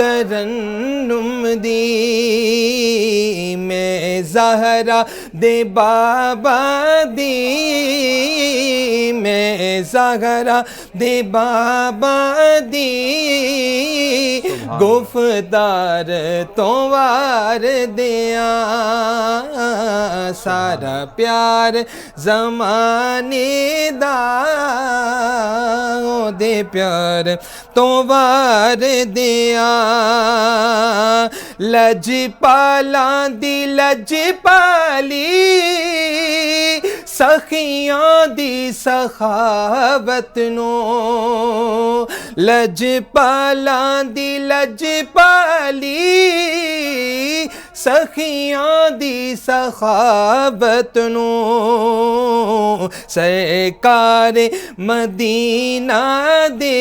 ترنم دی میں زہرا دے بابا دی میں زہرا دے بابا دی گفتار تو وار دیاں سارا پیار زمانے دا او دے پیار تو وار دیاں لج پالاں دی لج پالی سخیاں دی سخاوت نو لج پالاں دی لج پالی سخیاں دی سخاوت نو سرکار مدینہ دے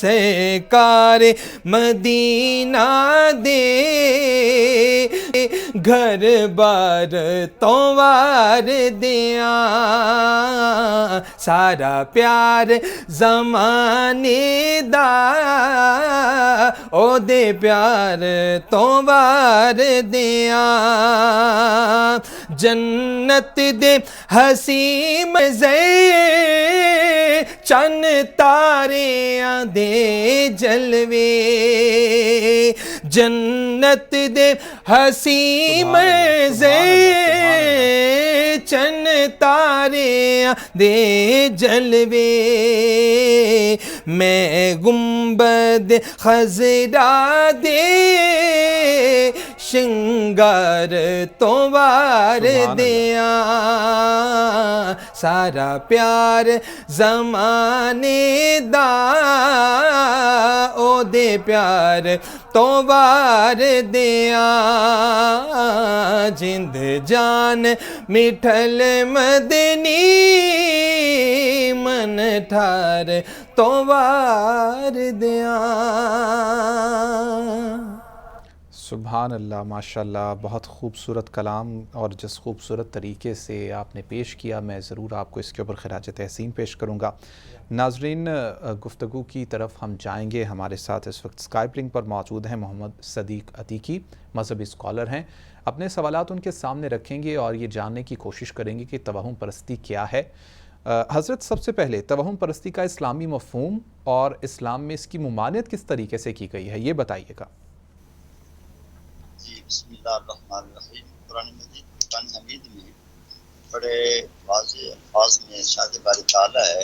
سرکار مدینہ دے گھر بار تو وار دیاں سارا پیار زمانے دا او دے پیار تو وار دیاں جنت دے حسین مزے چن تاریاں دے جلوے جنت دے حسین مزے چن تاریاں دے جلوے میں گنبد خضرا دے شنگار تو وار دیاں سارا پیار زمانے دا او دے پیار تو وار دیاں جند جان مٹھل مدنی من ٹھار تو وار دیاں سبحان اللہ، ماشاء اللہ، بہت خوبصورت کلام اور جس خوبصورت طریقے سے آپ نے پیش کیا، میں ضرور آپ کو اس کے اوپر خراج تحسین پیش کروں گا۔ ناظرین، گفتگو کی طرف ہم جائیں گے۔ ہمارے ساتھ اس وقت اسکائپ لنک پر موجود ہیں محمد صدیق عتیقی، مذہبی اسکالر ہیں۔ اپنے سوالات ان کے سامنے رکھیں گے اور یہ جاننے کی کوشش کریں گے کہ توہم پرستی کیا ہے۔ حضرت، سب سے پہلے توہم پرستی کا اسلامی مفہوم اور اسلام میں اس کی ممانعت کس طریقے سے کی گئی ہے، یہ بتائیے گا۔ جی، بسم اللہ الرحمن الرحیم۔ قرآن مجید فرقان حمید میں بڑے واضح الفاظ میں ارشاد باری تعالیٰ ہے،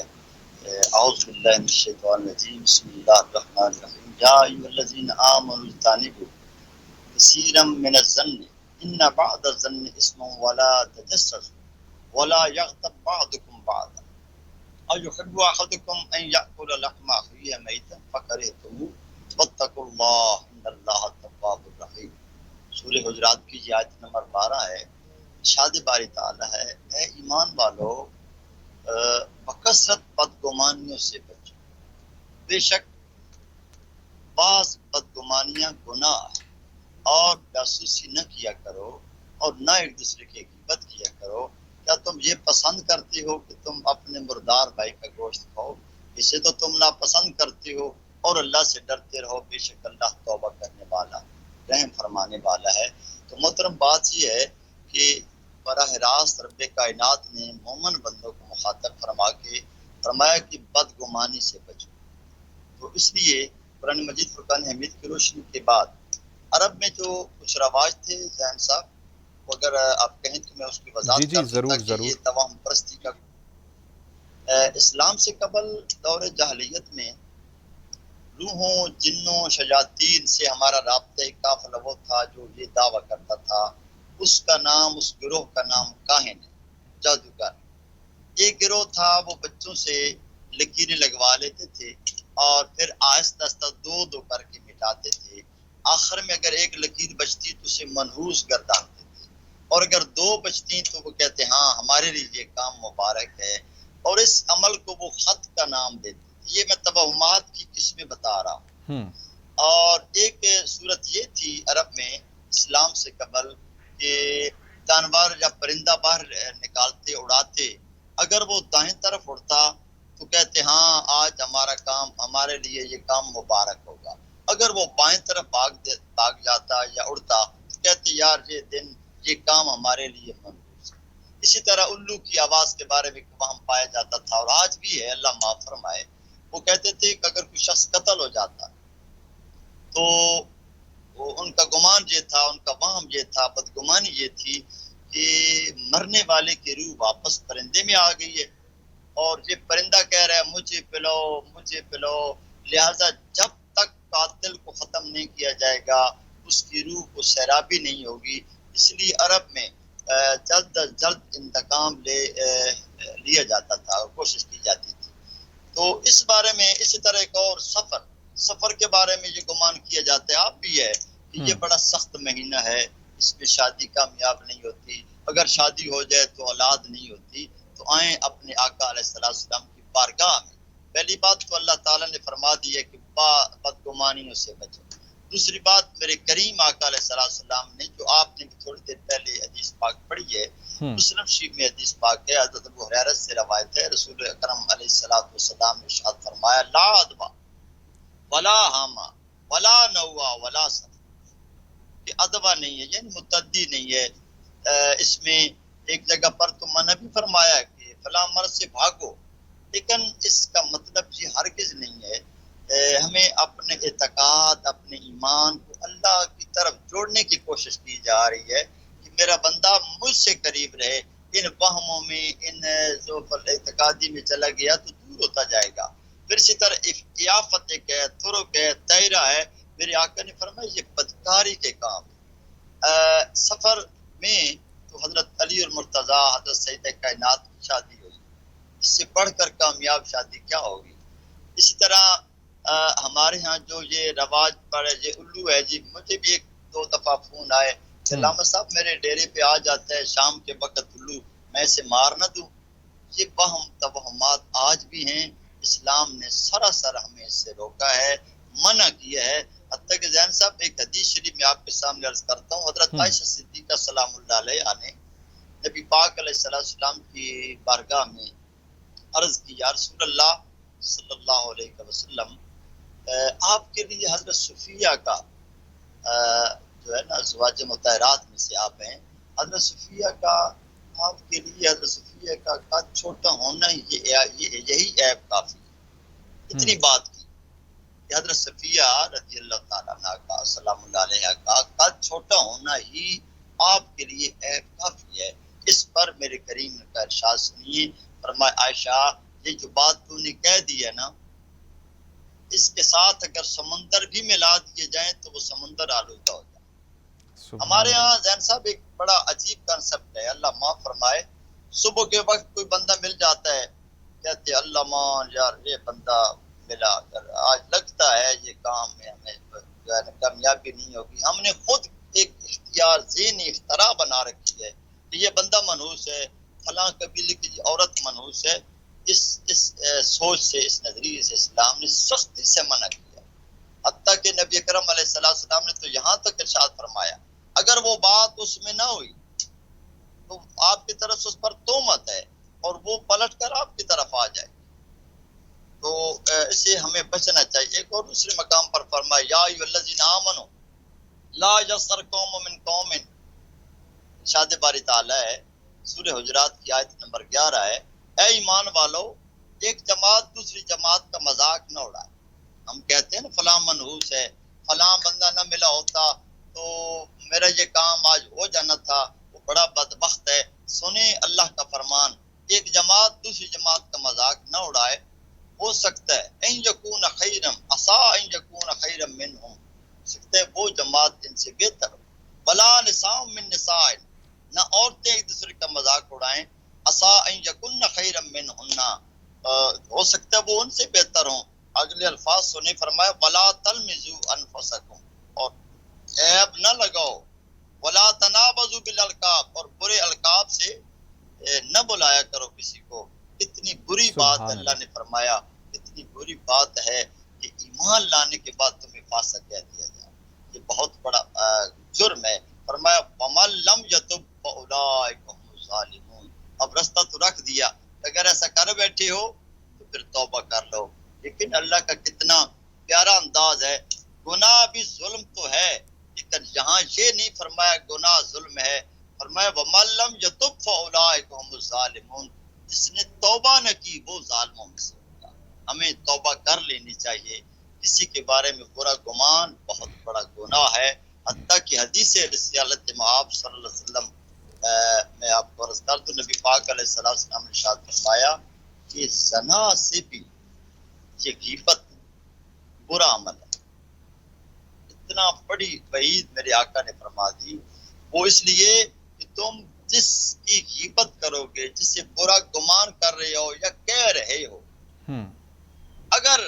اعوذ باللہ من الشیطان الرجیم، بسم اللہ الرحمن الرحیم، یا ایھا الذین آمنوا اجتنبوا کثیرا من الظن ان بعض الظن اثم ولا تجسسوا ولا یغتب بعضکم بعضا ایحب احدکم ان یأکل لحم اخیہ میتا فکرہتموہ واتقوا اللہ ان اللہ تواب الرحیم۔ سورہ حجرات کی یہ آیت نمبر 12 ہے۔ ارشاد باری تعالیٰ ہے، اے ایمان والو بکثرت بدگمانیوں سے بچو، بے شک بعض بدگمانیاں گناہ ہے، اور جاسوسی نہ کیا کرو اور نہ ایک دوسرے کی غیبت کیا کرو۔ کیا تم یہ پسند کرتے ہو کہ تم اپنے مردار بھائی کا گوشت کھاؤ؟ اسے تو تم ناپسند کرتے ہو، اور اللہ سے ڈرتے رہو، بے شک اللہ توبہ کرنے والا رحم فرمانے والا ہے۔ تو محترم بات یہ ہے کہ براہ راست رب کائنات نے مومن بندوں کو مخاطب فرما کے فرمایا کہ بدگمانی سے بچو۔ تو اس لیے قرآن مجید فرقان حمید کی روشنی کے بعد عرب میں جو کچھ رواج تھے ذہن صاحب، اگر آپ کہیں تو میں اس کی وضاحت کر دوں کہ یہ توہم پرستی کا اسلام سے قبل دور جاہلیت میں روحوں، جنوں، شیاطین سے ہمارا رابطہ قافلہ وہ تھا جو یہ دعویٰ کرتا تھا، اس کا نام، اس گروہ کا نام کاہن ہے، جادوگر۔ ایک گروہ تھا وہ بچوں سے لکیریں لگوا لیتے تھے اور پھر آہستہ آہستہ دو دو کر کے مٹاتے تھے۔ آخر میں اگر ایک لکیر بچتی تو اسے منحوس گردانتے تھے، اور اگر دو بچتی تو وہ کہتے ہاں ہمارے لیے یہ کام مبارک ہے، اور اس عمل کو وہ خط کا نام دیتے۔ یہ میں توہمات کی قسمیں بتا رہا ہوں۔ اور ایک صورت یہ تھی عرب میں اسلام سے قبل کہ جانور یا پرندہ باہر نکالتے، اڑاتے، اگر وہ دائیں طرف اڑتا تو کہتے ہاں آج ہمارا کام، ہمارے لیے یہ کام مبارک ہوگا، اگر وہ بائیں طرف بھاگ جاتا یا اڑتا تو کہتے یار یہ دن یہ کام ہمارے لیے منحوس ہے۔ اسی طرح الو کی آواز کے بارے میں وہم پایا جاتا تھا، اور آج بھی ہے، اللہ معاف فرمائے۔ وہ کہتے تھے کہ اگر کوئی شخص قتل ہو جاتا تو وہ ان کا گمان یہ تھا، ان کا وہم یہ تھا، بدگمانی یہ تھی کہ مرنے والے کی روح واپس پرندے میں آ گئی ہے، اور یہ پرندہ کہہ رہا ہے مجھے پلو مجھے پلو، لہذا جب تک قاتل کو ختم نہیں کیا جائے گا اس کی روح کو سیرابی نہیں ہوگی۔ اس لیے عرب میں جلد از جلد انتقام لیا جاتا تھا اور کوشش کی جاتی تھی۔ تو اس بارے میں اسی طرح ایک اور سفر کے بارے میں یہ گمان کیا جاتا ہے، اب بھی ہے، کہ یہ بڑا سخت مہینہ ہے، اس میں شادی کامیاب نہیں ہوتی، اگر شادی ہو جائے تو اولاد نہیں ہوتی۔ تو آئیں اپنے آقا علیہ السلام کی بارگاہ میں، پہلی بات تو اللہ تعالیٰ نے فرما دی ہے کہ بدگمانیوں سے بچو۔ دوسری بات میرے کریم آقا علیہ السلام نے، جو آپ نے بھی تھوڑی دیر پہلے حدیث پاک پڑھی ہے، مسلم شریف میں حدیث پاک ہے، حضرت ابو ہریرہ سے روایت ہے، رسول اکرم علیہ السلام نے ارشاد فرمایا لا ادبا ولا حاما ولا نوا ولا صف، کہ ادبا نہیں ہے یعنی متعدی نہیں ہے۔ اس میں ایک جگہ پر تو منع بھی فرمایا کہ فلاں مرض سے بھاگو، لیکن اس کا مطلب یہ ہرگز نہیں ہے۔ ہمیں اپنے اعتقاد، اپنے ایمان کو اللہ کی طرف جوڑنے کی کوشش کی جا رہی ہے کہ میرا بندہ مجھ سے قریب رہے، ان وہموں میں، ان ذوف الاعتقادی میں چلا گیا تو دور ہوتا جائے گا۔ پھر اسی طرح اعافت ایک ہے، طرق ہے، دائرہ ہے، میرے آقا نے فرمایا یہ بدکاری کے کام ہے۔ سفر میں تو حضرت علی اور مرتضیٰ، حضرت سیدہ کائنات کی شادی ہوئی، اس سے بڑھ کر کامیاب شادی کیا ہوگی؟ اسی طرح ہمارے ہاں جو یہ رواج پڑے، یہ الو ہے جی، مجھے بھی ایک دو دفعہ فون آئے کہ علامہ صاحب میرے ڈیرے پہ آ جاتا ہے شام کے وقت الو، میں اسے مار نہ دوں۔ یہ وہم توہمات آج بھی ہیں، اسلام نے سراسر ہمیں اس سے روکا ہے، منع کیا ہے۔ حتیٰ کہ زین صاحب ایک حدیث شریف میں آپ کے سامنے عرض کرتا ہوں، حضرت عائشہ صدیقہ سلام اللہ علیہا نے نبی پاک علیہ السلام کی بارگاہ میں عرض کی یا رسول اللہ صلی اللہ علیہ وسلم، آپ کے لیے حضرت صفیہ کا جو ہے نا ازواج مطہرات میں سے آپ ہیں، حضرت صفیہ کا، آپ کے لیے حضرت صفیہ کا قد چھوٹا ہونا یہی عیب کافی ہے۔ اتنی بات کی کہ حضرت صفیہ رضی اللہ تعالیٰ عنہ کا سلام اللہ علیہ کا قد چھوٹا ہونا ہی آپ کے لیے عیب کافی ہے۔ اس پر میرے کریم کا ارشاد سنیے، فرمائے عائشہ یہ جو بات تو نے کہہ دی ہے نا، اس کے ساتھ اگر سمندر بھی ملا دیے جائیں تو وہ سمندر آلودہ ہو جائے۔ ہمارے ہاں زین صاحب ایک بڑا عجیب کنسپٹ ہے، اللہ معاف فرمائے، صبح کے وقت کوئی بندہ مل جاتا ہے، کہتے اللہ مان یار یہ بندہ ملا کر آج لگتا ہے یہ کام میں ہمیں جو ہے کامیابی نہیں ہوگی۔ ہم نے خود ایک اختیار ذہنی اختراع بنا رکھی ہے کہ یہ بندہ منحوس ہے، فلاں قبیلے کی عورت منحوس ہے۔ اس سوچ سے، اس نظریے سے اسلام نے سختی سے منع کیا، حتیٰ کہ نبی اکرم علیہ السلام نے تو یہاں تک ارشاد فرمایا اگر وہ بات اس میں نہ ہوئی تو آپ کی طرف سے اس پر تہمت ہے اور وہ پلٹ کر آپ کی طرف آ جائے، تو اسے ہمیں بچنا چاہیے۔ ایک اور دوسرے مقام پر فرمایا یا ایھا الذین آمنوا لا یسخر قوم من قوم، ارشاد باری تعالیٰ ہے، سورہ حجرات کی آیت نمبر 11 ہے، اے ایمان والو ایک جماعت دوسری جماعت کا مذاق نہ اڑائے۔ ہم کہتے ہیں نا فلاں منحوس ہے، فلاں بندہ نہ ملا ہوتا تو میرا یہ کام آج ہو جانا تھا، وہ بڑا بدبخت ہے۔ سنیں اللہ کا فرمان، ایک جماعت دوسری جماعت کا مذاق نہ اڑائے، ہو سکتا ہے ان یکون خیرا عسى ان یکون خیرا منہم، سکتا ہے وہ جماعت ان سے بہتر ہو۔ ولا نساء من نساء، نہ عورتیں ایک دوسرے کا مذاق اڑائیں، عسى ان یکن خیرا منہن، ہو سکتا ہے وہ ان سے بہتر ہوں۔ اگلے الفاظ سنے، فرمایا ولا تلمزوا انفسکم، اور عیب نہ لگاؤ، ولا تنابزوا بالالقاب، اور برے القاب سے نہ بلایا کرو کسی کو۔ اتنی بری بات اللہ نے فرمایا، اتنی بری بات ہے کہ ایمان لانے کے بعد تمہیں فاسق کہہ دیا جائے، یہ بہت بڑا جرم ہے۔ فرمایا ومن لم یتب فاولئک هم الظالمون، اب رستہ تو رکھ دیا، اگر ایسا کر بیٹھے ہو تو پھر توبہ کر لو۔ لیکن اللہ کا کتنا پیارا انداز ہے، گناہ بھی ظلم تو ہے، لیکن یہاں یہ نہیں فرمایا گناہ ظلم ہے، فرمایا وَمَن لَّمْ يَتُبْ فَأُولَٰئِکَ هُمُ الظَّالِمُونَ، جس نے توبہ نہ کی وہ ظالموں میں سے ہوگا۔ ہمیں توبہ کر لینی چاہیے۔ کسی کے بارے میں برا گمان بہت بڑا گناہ ہے، حتیٰ کہ حدیث رسالت مآب صلی اللہ علیہ وسلم میں آپ کو عرض کر دوں، نبی پاک علیہ السلام نے ارشاد فرمایا کہ زنا سے بھی یہ غیبت برا عمل ہے۔ اتنا بڑی وعید میرے آقا نے فرما دی، وہ اس لیے کہ تم جس کی غیبت کرو گے، جس سے برا گمان کر رہے ہو یا کہہ رہے ہو، اگر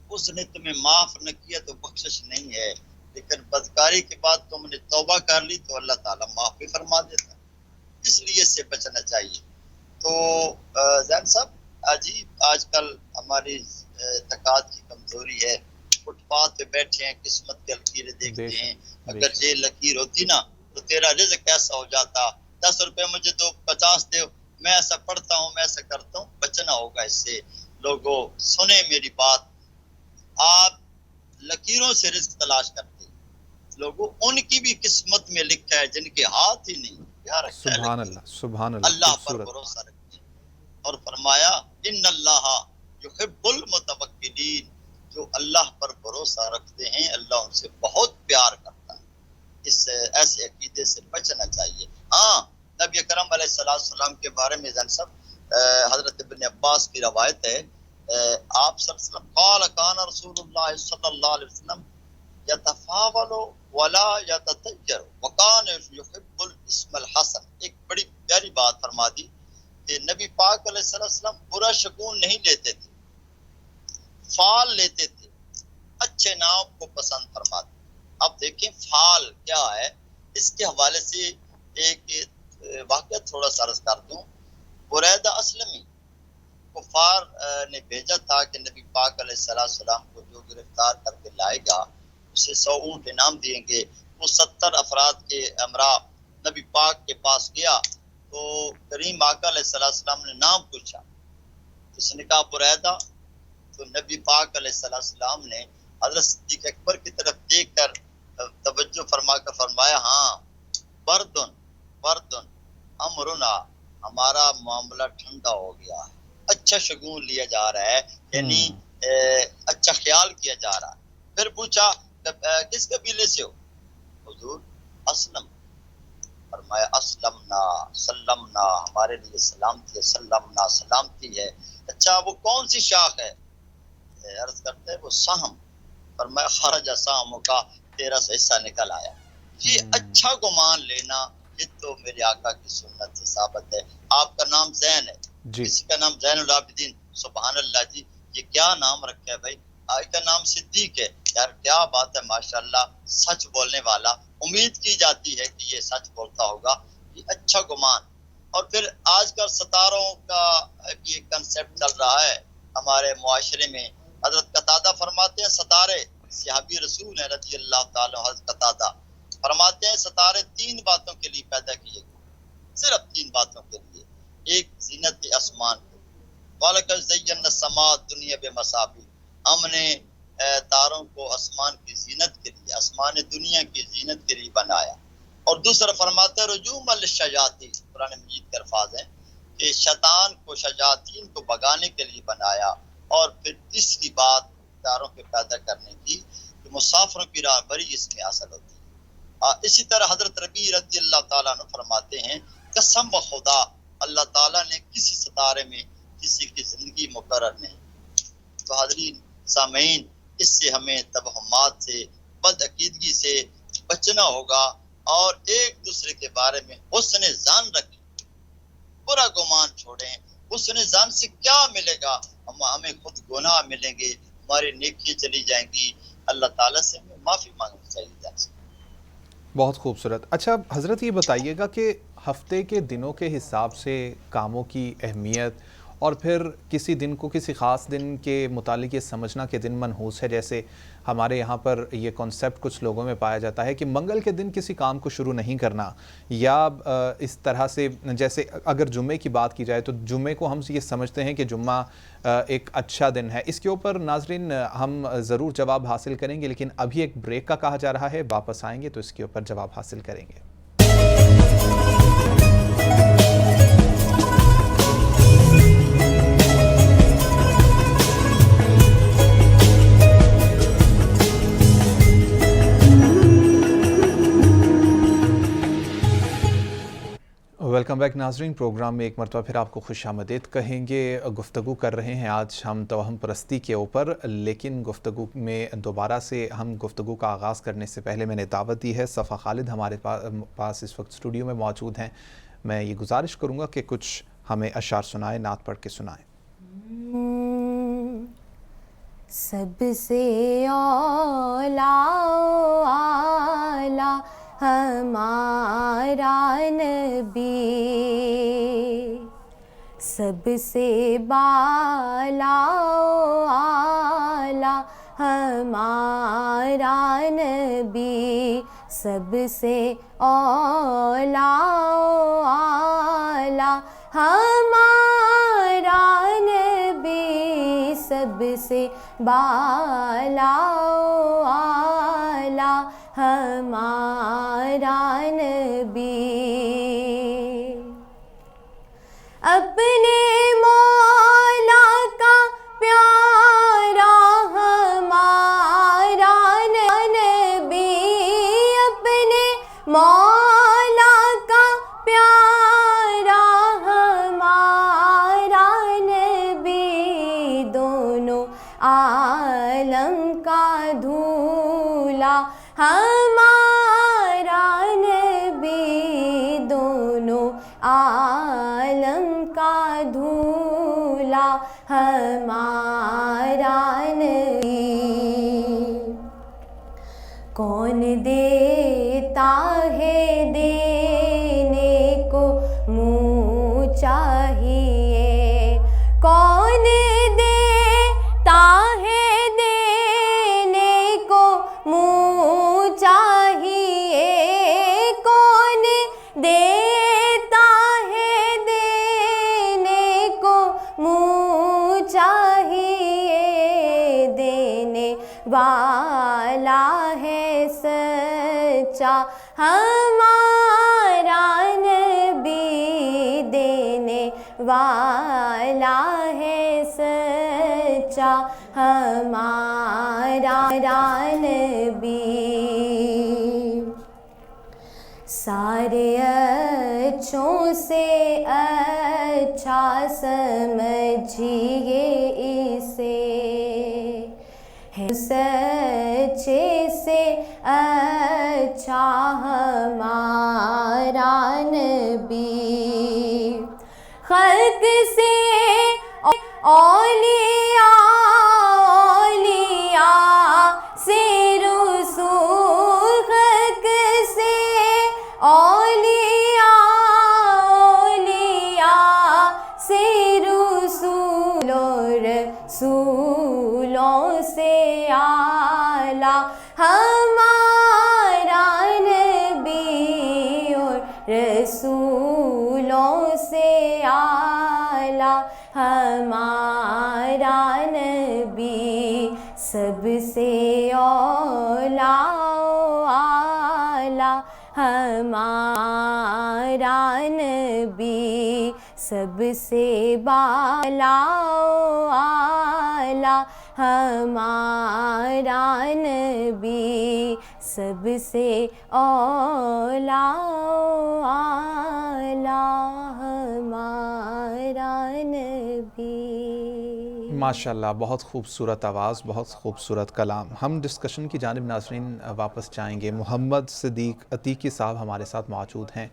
اس نے تمہیں معاف نہ کیا تو بخشش نہیں ہے، لیکن بدکاری کے بعد تم نے توبہ کر لی تو اللہ تعالیٰ معاف بھی فرما دیتا ہے، اس لیے اس سے بچنا چاہیے۔ تو زین صاحب جی، آج کل ہماری اعتقاد کی کمزوری ہے، فٹ پاتھ پہ بیٹھے ہیں، قسمت کی لکیریں دیکھتے ہیں، اگر یہ لکیر ہوتی نا تو تیرا رزق کیسا ہو جاتا، 10 روپے مجھے دو، 50 دو، میں ایسا پڑھتا ہوں، میں ایسا کرتا ہوں۔ بچنا ہوگا اس سے۔ لوگوں سنیں میری بات، آپ لکیروں سے رزق تلاش کرتے ہیں، لوگوں ان کی بھی قسمت میں لکھا ہے جن کے ہاتھ ہی نہیں، کیا رکھا ہے سبحان لکیر؟ اللہ، سبحان اللہ، اللہ پر خوبصورت۔ بھروسہ رکھتے ہیں، اور فرمایا ان اللہ یحب المتوکلین، جو اللہ پر بھروسہ رکھتے ہیں اللہ ان سے بہت پیار کرتا ہے۔ اس ایسے عقیدے سے بچنا چاہیے۔ ہاں، نبی اکرم علیہ السلام کے بارے میں جان سب حضرت ابن عباس کی روایت ہے، آپ صلی اللہ علیہ وسلم قال کان رسول اللہ صلی اللہ علیہ وسلم یتفاول ولا یتطیر وکان یحب الاسم الحسن۔ ایک بڑی پیاری بات فرما دی کہ نبی پاک علیہ السلام برا شگون نہیں لیتے تھے، فعال لیتے تھے، اچھے نام کو پسند فرماتے۔ اب دیکھیں فعال کیا ہے، اس کے حوالے سے ایک واقعہ تھوڑا سا عرض کر دوں۔ بریدہ اسلمی کفار نے بھیجا تھا کہ نبی پاک علیہ السلام کو جو گرفتار کر کے لائے گا اسے 100 اونٹ انعام دیں گے۔ وہ 70 افراد کے امراء نبی پاک کے پاس گیا تو کریم آقا علیہ السلام نے نام پوچھا، اس نے کہا بریدہ، تو نبی پاک علیہ السلام نے حضرت صدیق اکبر کی طرف دیکھ کر توجہ فرما کر فرمایا ہاں بردن بردن امرنا، ہمارا معاملہ ٹھنڈا ہو گیا ہے، اچھا شگون لیا جا رہا ہے، یعنی اچھا خیال کیا جا رہا ہے۔ پھر پوچھا کس قبیلے سے ہو؟ حضور اسلم، فرمایا اسلمنا سلمنا، ہمارے لیے سلامتی ہے، سلمنا سلامتی ہے۔ اچھا وہ کون سی شاخ ہے؟ عرض کرتے ہیں وہ سہم، فرمایا خرج سہموں کا، تیرا سا حصہ نکل آیا۔ یہ اچھا گمان لینا یہ تو میرے آقا کی سنت سے ثابت ہے۔ آپ کا نام زین ہے، کسی کا نام زین العابدین، سبحان اللہ جی، یہ کیا نام رکھا ہے بھائی؟ آپ کا نام صدیق ہے، یار کیا بات ہے، ماشاءاللہ، سچ بولنے والا، امید کی جاتی ہے کہ یہ سچ بولتا ہوگا، یہ اچھا گمان۔ اور پھر آج کل ستاروں کا یہ کنسیپٹ چل رہا ہے ہمارے معاشرے میں۔ حضرت قتادہ فرماتے ہیں ستارے، صحابی رسول ہیں رضی اللہ تعالی حضرت قتادہ فرماتے ہیں ستارے 3 باتوں کے لیے پیدا کیے گئے، صرف 3 باتوں کے لیے۔ ایک زینت آسمان کو، وَلَقَدْ زَيَّنَّا السَّمَاءَ الدُّنْيَا بِمَصَابِيحَ، ہم نے تاروں کو آسمان کی زینت کے لیے، آسمان دنیا کی زینت کے لیے بنایا۔ اور دوسرا فرماتے ہیں رجوما للشیاطین، قرآن مجید کے الفاظ ہیں کہ شیطان کو، شیاطین کو بھگانے کے لیے بنایا۔ اور پھر تیسری بات تاروں کے پیدا کرنے کی کہ مسافروں کی راہبری اس میں حاصل ہوتی ہے۔ اسی طرح حضرت ربیع رضی اللہ تعالیٰ عنہ فرماتے ہیں قسم بخدا اللہ تعالیٰ نے کسی ستارے میں کسی کی زندگی مقرر نہیں۔ تو حاضرین سامعین، اس سے ہمیں توہمات سے، بد عقیدگی سے بچنا ہوگا اور ایک دوسرے کے بارے میں حسن ظن رکھیں، برا گمان چھوڑیں۔ حسن ظن سے کیا ملے گا؟ ہمیں خود گناہ ملیں گے، ہماری نیکیاں چلی جائیں گی، اللہ تعالیٰ سے ہمیں معافی مانگنی چاہیے۔ بہت خوبصورت۔ اچھا حضرت یہ بتائیے گا کہ ہفتے کے دنوں کے حساب سے کاموں کی اہمیت اور پھر کسی دن کو کسی خاص دن کے متعلق یہ سمجھنا کہ دن منحوس ہے. جیسے ہمارے یہاں پر یہ کنسیپٹ کچھ لوگوں میں پایا جاتا ہے کہ منگل کے دن کسی کام کو شروع نہیں کرنا, یا اس طرح سے جیسے اگر جمعے کی بات کی جائے تو جمعے کو ہم یہ سمجھتے ہیں کہ جمعہ ایک اچھا دن ہے. اس کے اوپر ناظرین ہم ضرور جواب حاصل کریں گے, لیکن ابھی ایک بریک کا کہا جا رہا ہے, واپس آئیں گے تو اس کے اوپر جواب حاصل کریں گے. ویلکم بیک ناظرین, پروگرام میں ایک مرتبہ پھر آپ کو خوش آمدید کہیں گے. گفتگو کر رہے ہیں آج ہم توہم پرستی کے اوپر, لیکن گفتگو میں دوبارہ سے ہم گفتگو کا آغاز کرنے سے پہلے میں نے دعوت دی ہے. صفا خالد ہمارے پاس اس وقت اسٹوڈیو میں موجود ہیں. میں یہ گزارش کروں گا کہ کچھ ہمیں اشعار سنائیں, نعت پڑھ کے سنائیں. سب سے اولا اعلیٰ ہمارا نبی, سب سے بالا اعلیٰ ہمارا نبی, سب سے اولا اعلیٰ ہمارا نبی, سب سے بالا اعلیٰ ہمارا نبی. اپنے مولا کا پیارا ہمارا نبی, اپنے مولا کا پیارا ہمارا نبی, دونوں عالم کا دھولا ہمارا نبی, دونوں عالم کا دھولا ہمارا نبی. کون دیتا ہے دینے کو منہ چاہیے, کون دیتا ہے دینے کو منہ چاہیے, کون دیتا ہے دینے کو منہ چاہیے, دینے والا ہے سچا ہمارا نبی, دینے والا ہے سچا ہمارا نبی. سارے اچھوں سے اچھا سمجھیے اسے, ہے سچے سے اچھا ہمارا نبی. خلق سے اولیاء, اولیاء سے رسول, خلق سے اولیاء, اولیاء سے رسول, رسولوں سے اعلیٰ ہمارا نبی, اور رسولوں سے اعلیٰ ہمارا نبی, سب سے اولا اعلیٰ ہمارا نبی, سب سے بالا اعلیٰ ہمارا نبی, سب سے اولا اعلیٰ ہمارا نبی. ماشاءاللہ, بہت خوبصورت آواز, بہت خوبصورت کلام. ہم ڈسکشن کی جانب ناظرین واپس جائیں گے. محمد صدیق عتیقی صاحب ہمارے ساتھ موجود ہیں.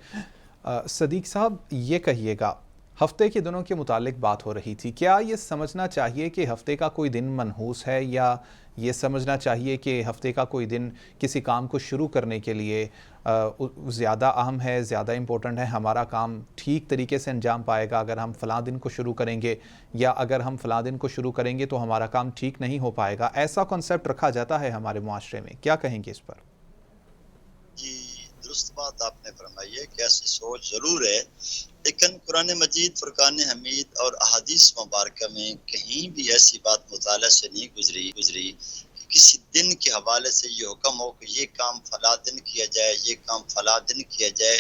صدیق صاحب, یہ کہیے گا ہفتے کے دنوں کے متعلق بات ہو رہی تھی. کیا یہ سمجھنا چاہیے کہ ہفتے کا کوئی دن منحوس ہے، یا یہ سمجھنا چاہیے کہ ہفتے کا کوئی دن کسی کام کو شروع کرنے کے لیے زیادہ اہم ہے، زیادہ امپورٹنٹ ہے، ہمارا کام ٹھیک طریقے سے انجام پائے گا اگر ہم فلاں دن کو شروع کریں گے، یا اگر ہم فلاں دن کو شروع کریں گے تو ہمارا کام ٹھیک نہیں ہو پائے گا؟ ایسا کنسیپٹ رکھا جاتا ہے ہمارے معاشرے میں، کیا کہیں گے اس پر؟ جی درست بات آپ نے فرمائی ہے کہ ایسی سوچ ضرور ہے، لیکن قرآن مجید، فرقان حمید اور احادیث مبارکہ میں کہیں بھی ایسی بات مطالعہ سے نہیں گزری کہ کسی دن کے حوالے سے یہ حکم ہو کہ یہ کام فلاں دن کیا جائے، یہ کام فلاں دن کیا جائے.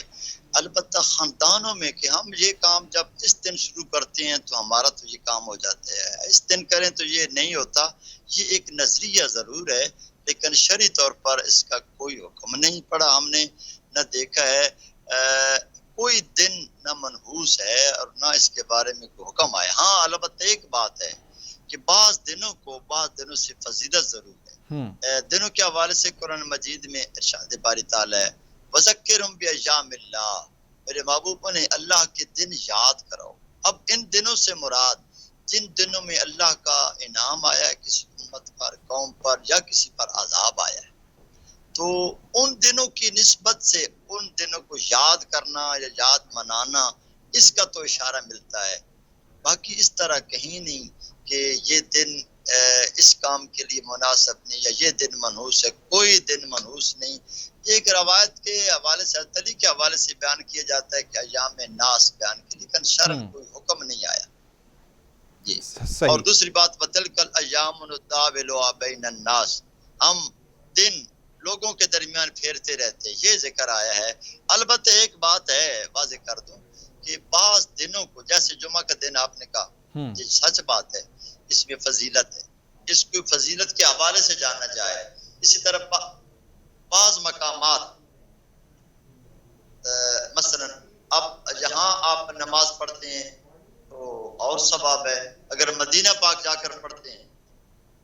البتہ خاندانوں میں کہ ہم یہ کام جب اس دن شروع کرتے ہیں تو ہمارا تو یہ کام ہو جاتا ہے، اس دن کریں تو یہ نہیں ہوتا. یہ ایک نظریہ ضرور ہے، لیکن شرعی طور پر اس کا کوئی حکم نہیں پڑا. ہم نے نہ دیکھا ہے کوئی دن نہ منحوس ہے اور نہ اس کے بارے میں کوئی حکم آیا. ہاں البتہ ایک بات ہے کہ بعض دنوں سے فضیلت ضرور ہے. دنوں کے حوالے سے قرآن مجید میں ارشاد باری تعالی ہے وَذَكِّرْهُمْ بِأَيَّامِ اللَّهِ، میرے محبوب نے اللہ کے دن یاد کراؤ. اب ان دنوں سے مراد جن دنوں میں اللہ کا انعام آیا ہے کسی امت پر، قوم پر، یا کسی پر عذاب آیا ہے، تو ان دنوں کی نسبت سے ان دنوں کو یاد کرنا یا یاد منانا، اس کا تو اشارہ ملتا ہے. باقی اس طرح کہیں نہیں کہ یہ دن اس کام کے لیے مناسب نہیں یا یہ دن منحوس ہے. کوئی دن منحوس نہیں. ایک روایت کے حوالے سے علی کے حوالے سے بیان کیا جاتا ہے کہ ایام ناس بیان کی، لیکن شرع کوئی حکم نہیں آیا. جی اور دوسری بات وَتِلْكَ الْأَيَّامُ نُدَاوِلُهَا بَيْنَ النَّاسِ، ہم دن لوگوں کے درمیان پھیرتے رہتے ہیں، یہ ذکر آیا ہے. البتہ ایک بات ہے واضح کر دوں کہ بعض دنوں کو، جیسے جمعہ کا دن آپ نے کہا، یہ سچ بات ہے، اس میں فضیلت ہے، اس کو فضیلت کے حوالے سے جانا جائے. اسی طرح بعض مقامات مثلا اب جہاں آپ نماز پڑھتے ہیں تو اور ثواب ہے، اگر مدینہ پاک جا کر پڑھتے ہیں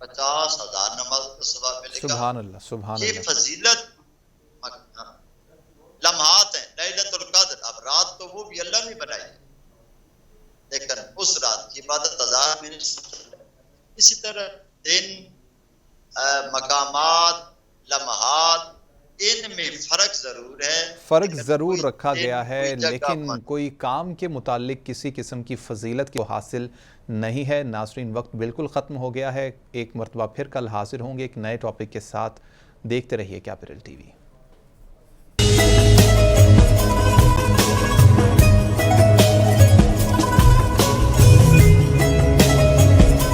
50,000 نماز کا ثواب ملے گا. سبحان اللہ، سبحان یہ اللہ. فضیلت لمحات ہیں. لیلۃ القدر، اب رات تو وہ بھی اللہ نے بنائی ہے، لیکن اس رات کی عبادت 1000 میں نہیں. اسی طرح دن، مقامات، لمحات، ان میں فرق ضرور ہے. فرق ضرور رکھا گیا ہے، لیکن کوئی کام کے متعلق کسی قسم کی فضیلت کو حاصل نہیں ہے. ناظرین وقت بالکل ختم ہو گیا ہے. ایک مرتبہ پھر کل حاضر ہوں گے ایک نئے ٹاپک کے ساتھ. دیکھتے رہیے کیپٹل ٹی وی.